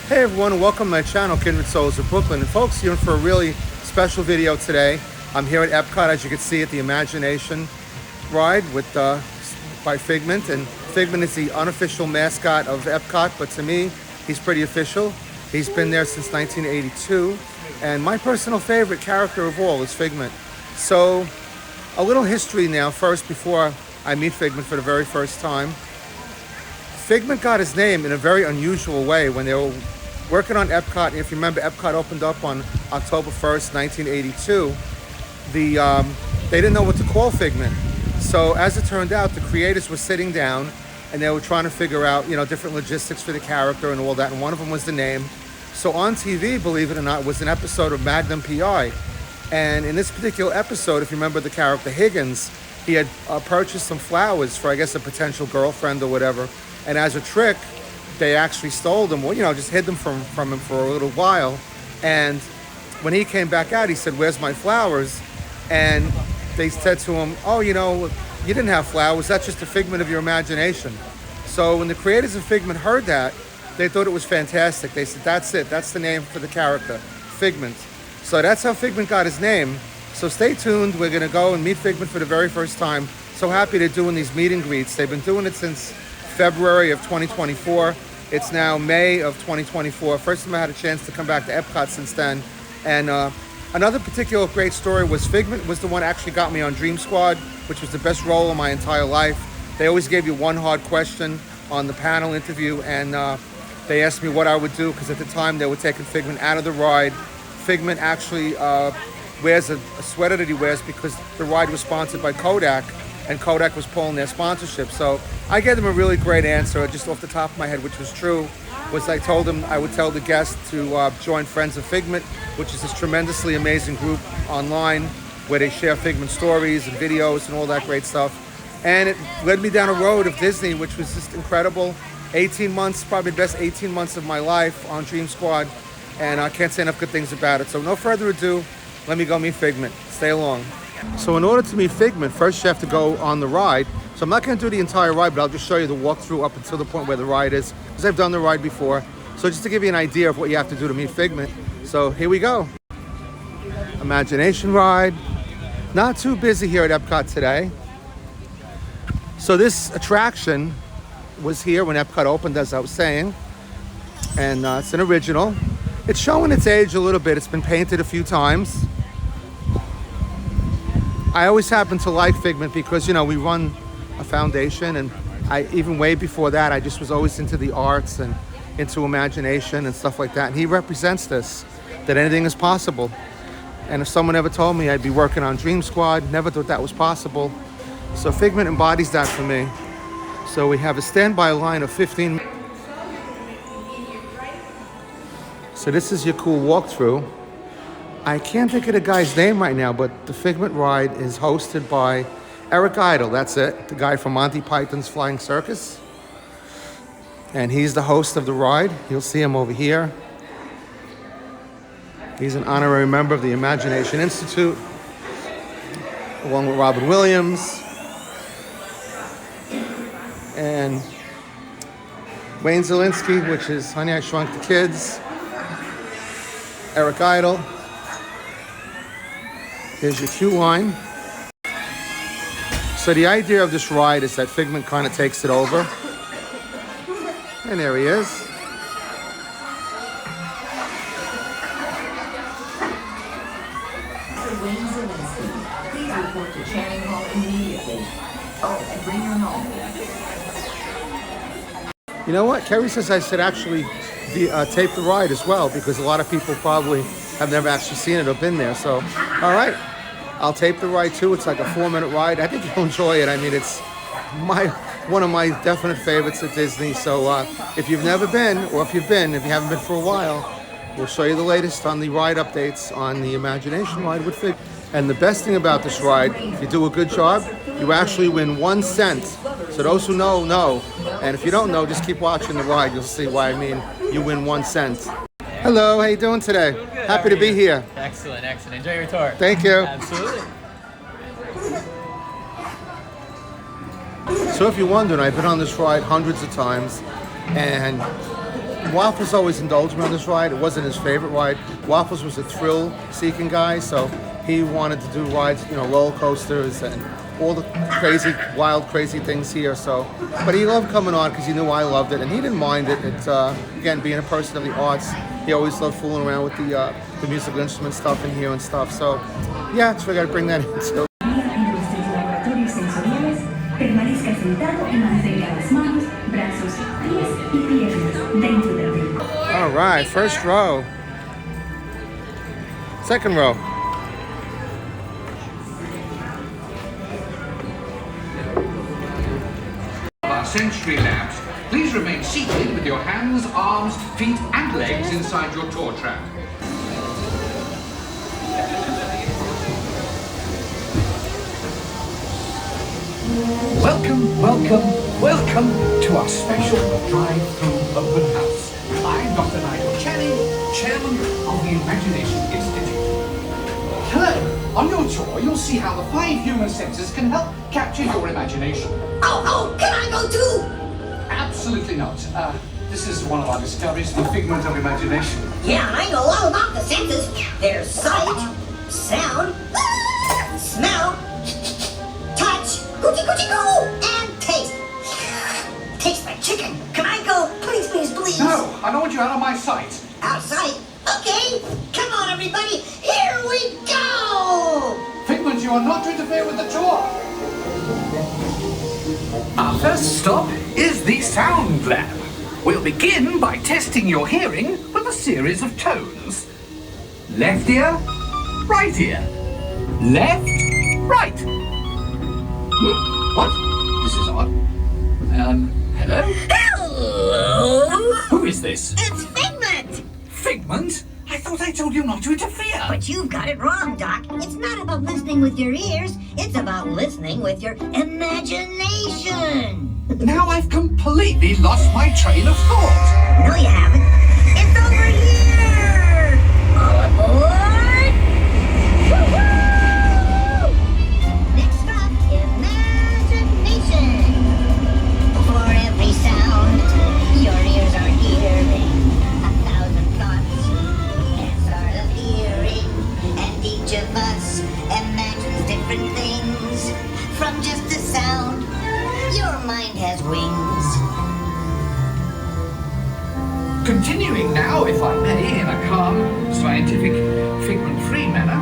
Hey everyone, welcome to my channel, Kindred Souls of Brooklyn. And folks, you're in for a really special video today. I'm here at Epcot, as you can see, at the Imagination ride with by Figment. And Figment is the unofficial mascot of Epcot, but to me, he's pretty official. He's been there since 1982. And my personal favorite character of all is Figment. So, a little history now first before I meet Figment for the very first time. Figment got his name in a very unusual way when they were working on Epcot. If you remember, Epcot opened up on October 1st, 1982. They didn't know what to call Figment. So as it turned out, the creators were sitting down and they were trying to figure out, different logistics for the character and all that. And one of them was the name. So on TV, believe it or not, was an episode of Magnum PI. And in this particular episode, if you remember the character Higgins, he had purchased some flowers for, I guess, a potential girlfriend or whatever. And as a trick, they actually stole them, just hid them from him for a little while. And when he came back out, he said, "Where's my flowers?" And they said to him, "Oh, you didn't have flowers. That's just a figment of your imagination." So when the creators of Figment heard that, they thought it was fantastic. They said, "That's it. That's the name for the character, Figment." So that's how Figment got his name. So stay tuned. We're going to go and meet Figment for the very first time. So happy they're doing these meet and greets. They've been doing it since February of 2024. It's now May of 2024. First time I had a chance to come back to Epcot since then. And another particular great story was Figment was the one that actually got me on Dream Squad, which was the best role of my entire life. They always gave you one hard question on the panel interview, and they asked me what I would do, because at the time they were taking Figment out of the ride. Figment actually wears a sweater that he wears because the ride was sponsored by Kodak, and Kodak was pulling their sponsorship. So I gave them a really great answer, just off the top of my head, which was true. Was I told them I would tell the guests to join Friends of Figment, which is this tremendously amazing group online where they share Figment stories and videos and all that great stuff. And it led me down a road of Disney, which was just incredible. 18 months, probably the best 18 months of my life on Dream Squad, and I can't say enough good things about it. So no further ado, let me go meet Figment. Stay along. So in order to meet Figment, first you have to go on the ride. So I'm not going to do the entire ride, but I'll just show you the walkthrough up until the point where the ride is, because I've done the ride before. So just to give you an idea of what you have to do to meet Figment. So here we go. Imagination ride. Not too busy here at Epcot today. So this attraction was here when Epcot opened, as I was saying. And it's an original. It's showing its age a little bit. It's been painted a few times. I always happen to like Figment because, we run a foundation, and even way before that, I just was always into the arts and into imagination and stuff like that. And he represents this, that anything is possible. And if someone ever told me I'd be working on Dream Squad, never thought that was possible. So Figment embodies that for me. So we have a standby line of 15. So this is your cool walkthrough. I can't think of the guy's name right now, but the Figment ride is hosted by Eric Idle, that's it, the guy from Monty Python's Flying Circus. And he's the host of the ride. You'll see him over here. He's an honorary member of the Imagination Institute, along with Robin Williams and Wayne Zielinski, which is Honey, I Shrunk the Kids. Eric Idle. Here's your queue line. So the idea of this ride is that Figment kind of takes it over. And there he is. Wayne Zielinski, please report to Channing Hall immediately. Oh, and bring your home. You know what? Kerry says I should actually tape the ride as well, because a lot of people probably have never actually seen it or been there. So, all right. I'll tape the ride too. It's like a 4-minute ride. I think you'll enjoy it. I mean, it's one of my definite favorites at Disney. So if you've never been, or if you haven't been for a while, we'll show you the latest on the ride updates on the Imagination ride with Fig. And the best thing about this ride, if you do a good job, you actually win 1 cent. So those who know. And if you don't know, just keep watching the ride. You'll see why I mean you win 1 cent. Hello, how you doing today? Good. Happy to be here. Excellent. Enjoy your tour. Thank you. Absolutely. So if you're wondering, I've been on this ride hundreds of times, and Waffles always indulged me on this ride. It wasn't his favorite ride. Waffles was a thrill-seeking guy, so he wanted to do rides, you know, roller coasters and all the crazy, wild, crazy things here. So, but he loved coming on because he knew I loved it, and he didn't mind it. It's again, being a person of the arts, he always loved fooling around with the musical instrument stuff in here and stuff. So, yeah, so we got to bring that in too. Permanezca sentado y mantenga las manos, brazos, pies y piernas dentro del ring. All right, first row. Second row. Our sensory labs. Please remain seated with your hands, arms, feet and legs inside your tour track. Welcome, welcome, welcome to our special drive-through open house. I'm Dr. Nigel Channing, Chairman of the Imagination Institute. Hello. On your tour, you'll see how the 5 human senses can help capture your imagination. Oh, can I go too? Absolutely not. This is one of our discoveries, the figment of imagination. Yeah, I know all about the senses. There's sight, sound, smell, touch, coochie coochie coo, and taste. Tastes like chicken. Can I go? Please, please, please. No, I don't want you out of my sight. Outside? Okay. Come on, everybody. Here we go. Figment, you are not to interfere with the tour. Our first stop is the sound lab. We'll begin by testing your hearing with a series of tones. Left ear, right ear. Left, right. What? This is odd. Hello? Hello. Who is this? It's Figment. Figment? I thought I told you not to interfere. But you've got it wrong, Doc. It's not about listening with your ears. It's about listening with your imagination. Now I've completely lost my train of thought. No, you haven't. It's over here. All aboard. Woo-hoo! Next stop, imagination. For every sound your ears are hearing, 1,000 thoughts are appearing, and each of us imagines different things from just a sound. Your mind has wings. Continuing now, if I may, in a calm, scientific, figment-free manner,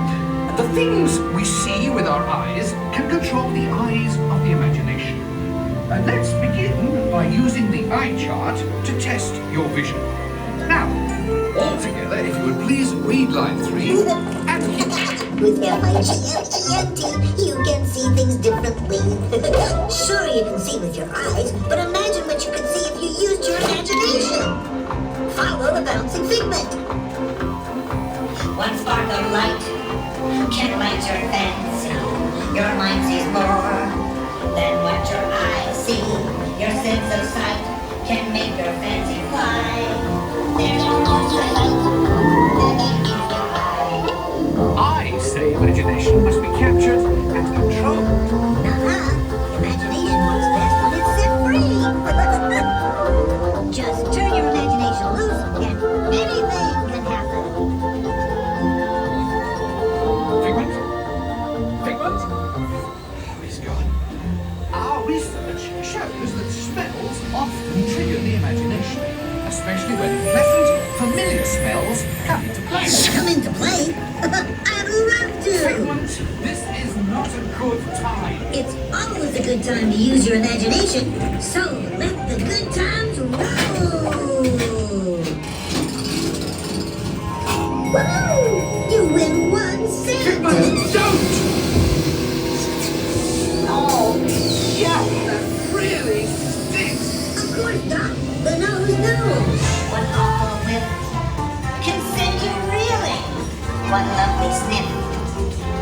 the things we see with our eyes can control the eyes of the imagination. Let's begin by using the eye chart to test your vision. Now, all together, if you would please read line 3 and hit. With M-I-G-L-E-N-T, you can see things differently. Sure, you can see with your eyes, but imagine what you could see if you used your imagination. Follow the bouncing figment. One spark of light can light your fancy. Your mind sees more than what your eyes see. Your sense of sight can make your fancy fly. There's no more sight. I say imagination must be captured and controlled. Imagination works best when it's set free. Just turn your imagination loose and anything can happen. Figment? Figment? He's gone. Our research shows that smells often trigger the imagination, especially when pleasant, familiar smells come into play. Come into play? I'd love to. Figment, this is not a good time. It's always a good time to use your imagination, so let the good times roll. Woo! You win 1 cent. Figment, don't! Oh, yeah, that really stinks. Of course, Doc. The nose knows. One awful whiff can send you reeling. One lovely sniff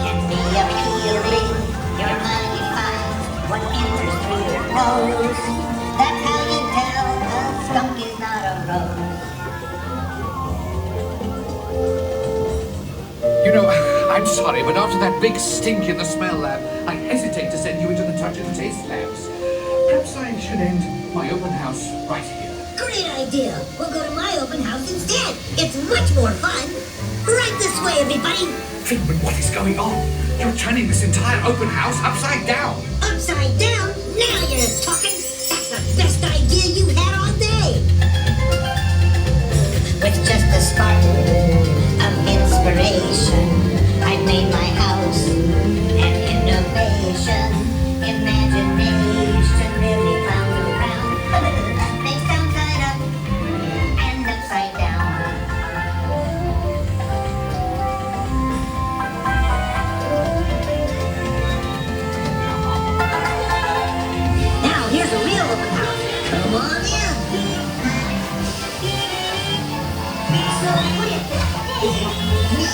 can be appealing. Your mind finds what enters through your nose. That's how you tell a skunk is not a rose. You know, I'm sorry, but after that big stink in the smell lab, I hesitate to send you into the touch and taste labs. Perhaps I should end my open house right here. Great idea. We'll go to my open house instead. It's much more fun. Right this way, everybody. Figment, what is going on? You're turning this entire open house upside down. Upside down? Now you're talking. That's the best idea you've had all day. With just a spark of inspiration, I've made my house an innovation. Imagination really found around. Face down, side up, and upside down. Now here's a real open house. Come on in. So what do you think? Is it me?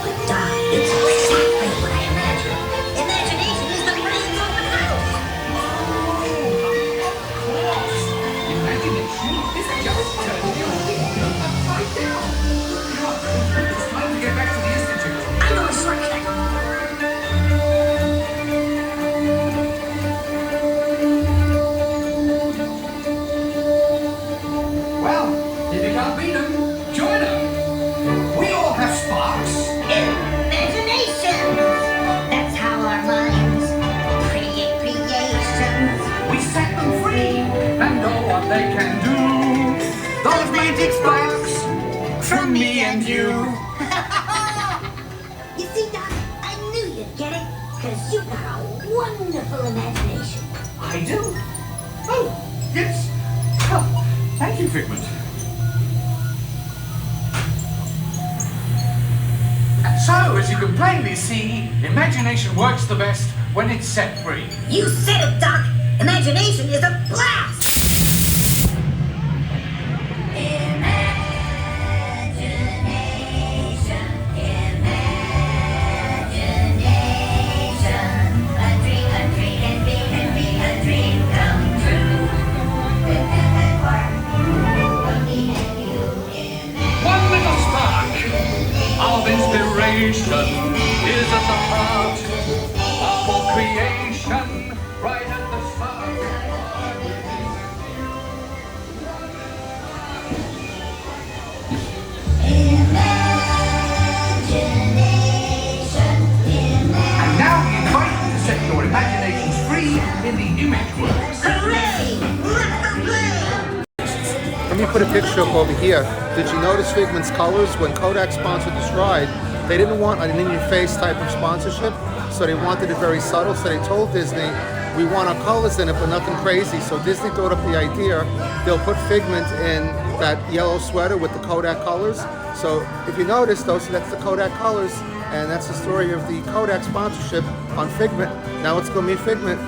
But Doc, it's exactly what I imagined. Imagination is the brain's open house. Imagination is just turning your world upside down. It's time to get back to the Institute. I know a shortcut. Well, if you can't beat them, join them. We all have sparks. Imagination. That's how our minds create creations. We set them free and know what they can do. Those magic sparks from me and you. You see, Doc, I knew you'd get it, because you've got a wonderful imagination. I do. Oh, yes. Oh, thank you, Figment. So, as you can plainly see, imagination works the best when it's set free. You said it, Doc. Imagination is a blast. Imagination, imagination. A dream can be a dream come true. One little spark of inspiration is at the heart of all creation, right at the start. And now we invite you to set your imaginations free in the image works. Hooray! Let them play! Let me put a picture up over here. Did you notice Figment's colors? When Kodak sponsored this ride, they didn't want an in-your-face type of sponsorship, so they wanted it very subtle. So they told Disney, we want our colors in it, but nothing crazy. So Disney thought up the idea, they'll put Figment in that yellow sweater with the Kodak colors. So if you notice, that's the Kodak colors, and that's the story of the Kodak sponsorship on Figment. Now let's go meet Figment.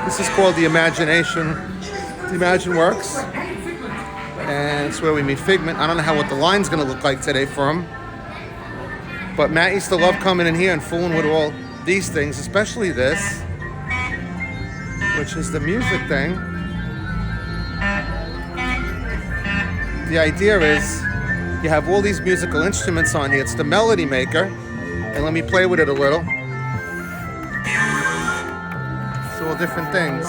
This is called the Imagination. The Imagine Works. And it's where we meet Figment. I don't know what the line's gonna look like today for him. But Matt used to love coming in here and fooling with all these things, especially this, which is the music thing. The idea is you have all these musical instruments on here. It's the melody maker. And let me play with it a little. It's all different things.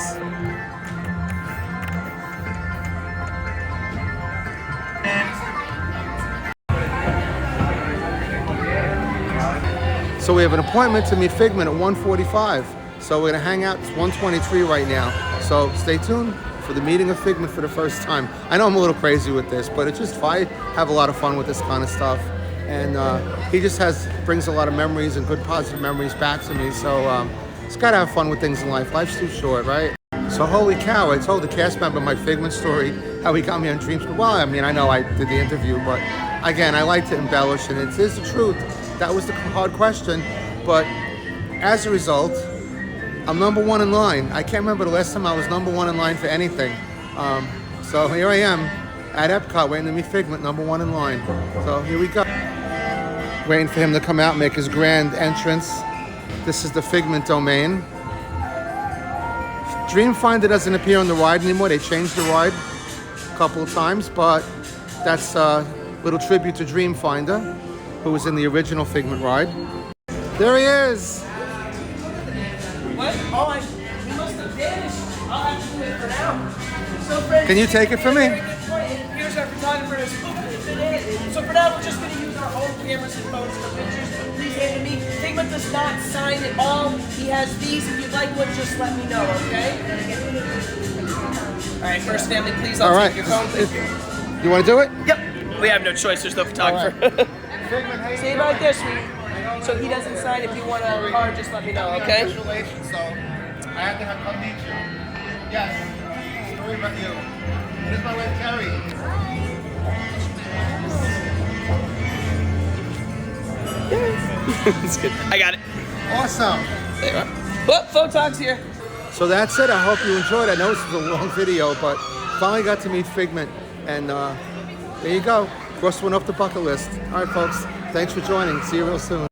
So we have an appointment to meet Figment at 1:45. So we're gonna hang out. It's 1:23 right now. So stay tuned for the meeting of Figment for the first time. I know I'm a little crazy with this, but it's just I have a lot of fun with this kind of stuff. And he just brings a lot of memories and good positive memories back to me. So just gotta have fun with things in life. Life's too short, right? So holy cow, I told the cast member my Figment story, how he got me on Dreamfinder. Well, I mean, I know I did the interview, but again, I like to embellish, and it is the truth. That was the hard question, but as a result, I'm number one in line. I can't remember the last time I was number one in line for anything. So here I am at Epcot waiting to meet Figment, number one in line. So here we go. Waiting for him to come out and make his grand entrance. This is the Figment domain. Dreamfinder doesn't appear on the ride anymore. They changed the ride a couple of times, but that's a little tribute to Dreamfinder, who was in the original Figment ride. There he is. What? Oh, he must have vanished. for now. So, friends, Can you take it for me? very good point. Here's our photographer. So for now, we're just going to use our own cameras and phones for pictures. Please hand to me. Figment does not sign at all. He has these. If you'd like one, just let me know, okay? All right, first family, please. I'll All right. take your phone. Thank you. You want to do it? Yep. We have no choice. There's no photographer. Figment, hey, Stay right there, sweetie. So he doesn't sign. If you want a card, just let me know, okay? Congratulations, so I have to come meet you. Yes. Story about you. This is my wife, Carrie. It's good. I got it. Awesome. There you are. Well, Photog's here. So that's it. I hope you enjoyed. I know this was a long video, but finally got to meet Figment. And there you go. Cross one off the bucket list. All right, folks. Thanks for joining. See you real soon.